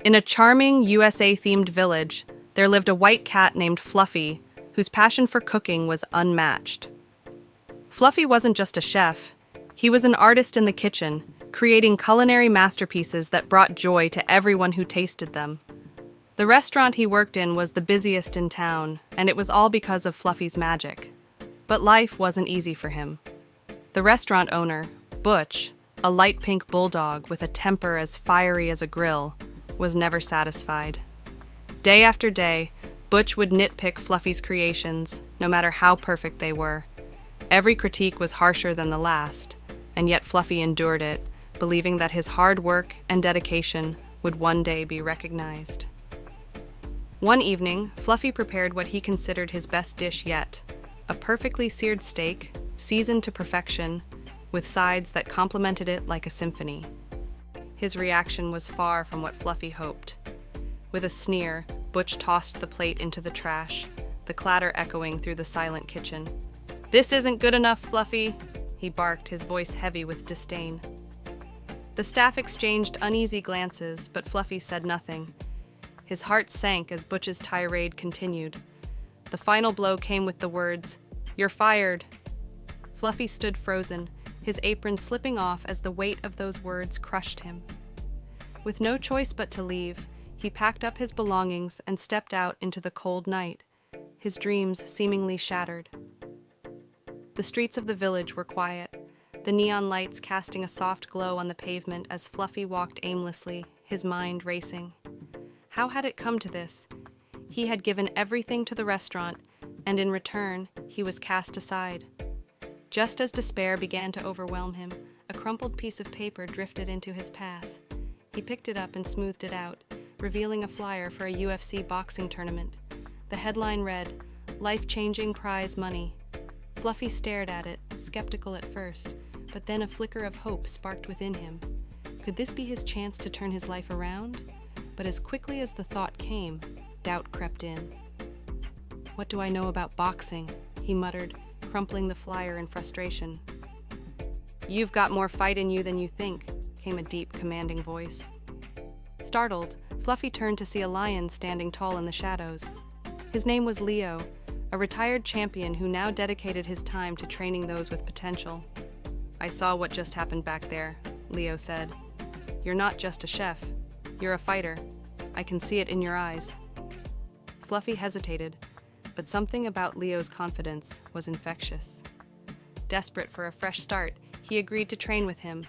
In a charming USA-themed village, there lived a white cat named Fluffy, whose passion for cooking was unmatched. Fluffy wasn't just a chef, he was an artist in the kitchen, creating culinary masterpieces that brought joy to everyone who tasted them. The restaurant he worked in was the busiest in town, and it was all because of Fluffy's magic. But life wasn't easy for him. The restaurant owner, Butch, a light pink bulldog with a temper as fiery as a grill, was never satisfied. Day after day, Butch would nitpick Fluffy's creations, no matter how perfect they were. Every critique was harsher than the last, and yet Fluffy endured it, believing that his hard work and dedication would one day be recognized. One evening, Fluffy prepared what he considered his best dish yet, a perfectly seared steak, seasoned to perfection, with sides that complemented it like a symphony. His reaction was far from what Fluffy hoped. With a sneer, Butch tossed the plate into the trash, the clatter echoing through the silent kitchen. "This isn't good enough, Fluffy," he barked, his voice heavy with disdain. The staff exchanged uneasy glances, but Fluffy said nothing. His heart sank as Butch's tirade continued. The final blow came with the words, "You're fired." Fluffy stood frozen, his apron slipping off as the weight of those words crushed him. With no choice but to leave, he packed up his belongings and stepped out into the cold night, his dreams seemingly shattered. The streets of the village were quiet, the neon lights casting a soft glow on the pavement as Fluffy walked aimlessly, his mind racing. How had it come to this? He had given everything to the restaurant, and in return, he was cast aside. Just as despair began to overwhelm him, a crumpled piece of paper drifted into his path. He picked it up and smoothed it out, revealing a flyer for a UFC boxing tournament. The headline read, "Life-changing prize money." Fluffy stared at it, skeptical at first, but then a flicker of hope sparked within him. Could this be his chance to turn his life around? But as quickly as the thought came, doubt crept in. "What do I know about boxing?" he muttered, crumpling the flyer in frustration. "You've got more fight in you than you think," came a deep, commanding voice. Startled, Fluffy turned to see a lion standing tall in the shadows. His name was Leo, a retired champion who now dedicated his time to training those with potential. "I saw what just happened back there," Leo said. "You're not just a chef. You're a fighter. I can see it in your eyes." Fluffy hesitated, but something about Leo's confidence was infectious. Desperate for a fresh start, he agreed to train with him.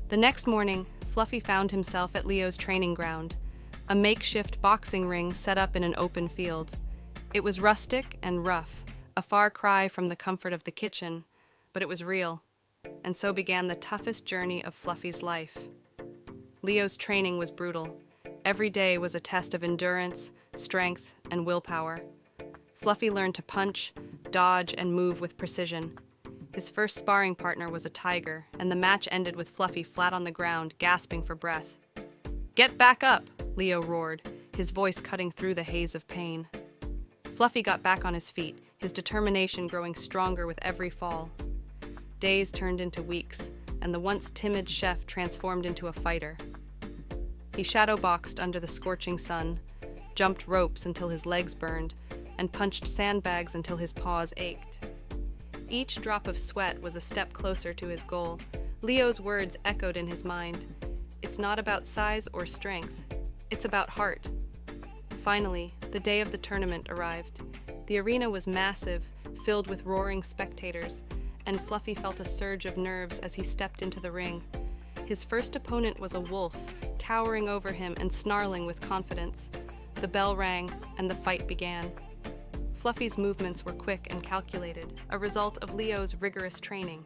The next morning, Fluffy found himself at Leo's training ground, a makeshift boxing ring set up in an open field. It was rustic and rough, a far cry from the comfort of the kitchen, but it was real, and so began the toughest journey of Fluffy's life. Leo's training was brutal. Every day was a test of endurance, strength, and willpower. Fluffy learned to punch, dodge, and move with precision. His first sparring partner was a tiger, and the match ended with Fluffy flat on the ground, gasping for breath. "Get back up!" Leo roared, his voice cutting through the haze of pain. Fluffy got back on his feet, his determination growing stronger with every fall. Days turned into weeks, and the once timid chef transformed into a fighter. He shadowboxed under the scorching sun, jumped ropes until his legs burned, and punched sandbags until his paws ached. Each drop of sweat was a step closer to his goal. Leo's words echoed in his mind. "It's not about size or strength. It's about heart." Finally, the day of the tournament arrived. The arena was massive, filled with roaring spectators, and Fluffy felt a surge of nerves as he stepped into the ring. His first opponent was a wolf, towering over him and snarling with confidence. The bell rang, and the fight began. Fluffy's movements were quick and calculated, a result of Leo's rigorous training.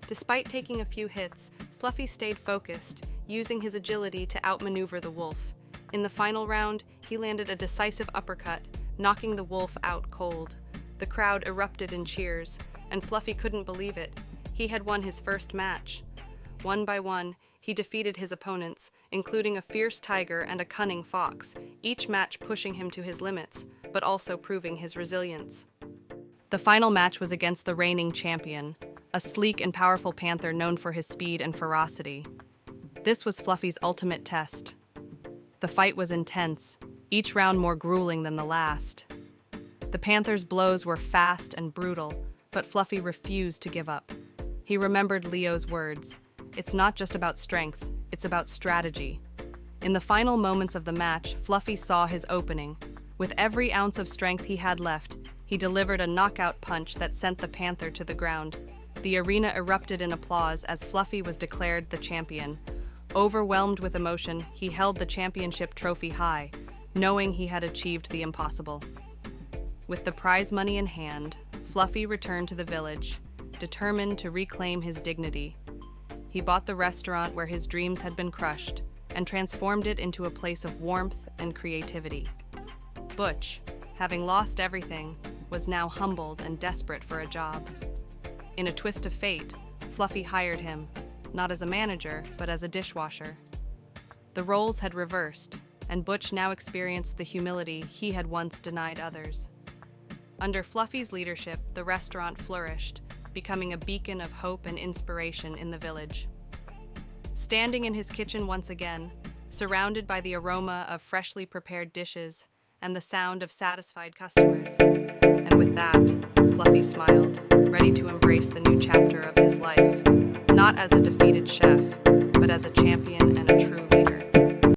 Despite taking a few hits, Fluffy stayed focused, using his agility to outmaneuver the wolf. In the final round, he landed a decisive uppercut, knocking the wolf out cold. The crowd erupted in cheers, and Fluffy couldn't believe it. He had won his first match. One by one, he defeated his opponents, including a fierce tiger and a cunning fox, each match pushing him to his limits, but also proving his resilience. The final match was against the reigning champion, a sleek and powerful panther known for his speed and ferocity. This was Fluffy's ultimate test. The fight was intense, each round more grueling than the last. The Panther's blows were fast and brutal, but Fluffy refused to give up. He remembered Leo's words, "It's not just about strength, it's about strategy." In the final moments of the match, Fluffy saw his opening. With every ounce of strength he had left, he delivered a knockout punch that sent the Panther to the ground. The arena erupted in applause as Fluffy was declared the champion. Overwhelmed with emotion, he held the championship trophy high, knowing he had achieved the impossible. With the prize money in hand, Fluffy returned to the village, determined to reclaim his dignity. He bought the restaurant where his dreams had been crushed and transformed it into a place of warmth and creativity. Butch, having lost everything, was now humbled and desperate for a job. In a twist of fate, Fluffy hired him, not as a manager, but as a dishwasher. The roles had reversed, and Butch now experienced the humility he had once denied others. Under Fluffy's leadership, the restaurant flourished, becoming a beacon of hope and inspiration in the village. Standing in his kitchen once again, surrounded by the aroma of freshly prepared dishes and the sound of satisfied customers. And with that, Fluffy smiled, ready to embrace the new chapter of his life, not as a defeated chef, but as a champion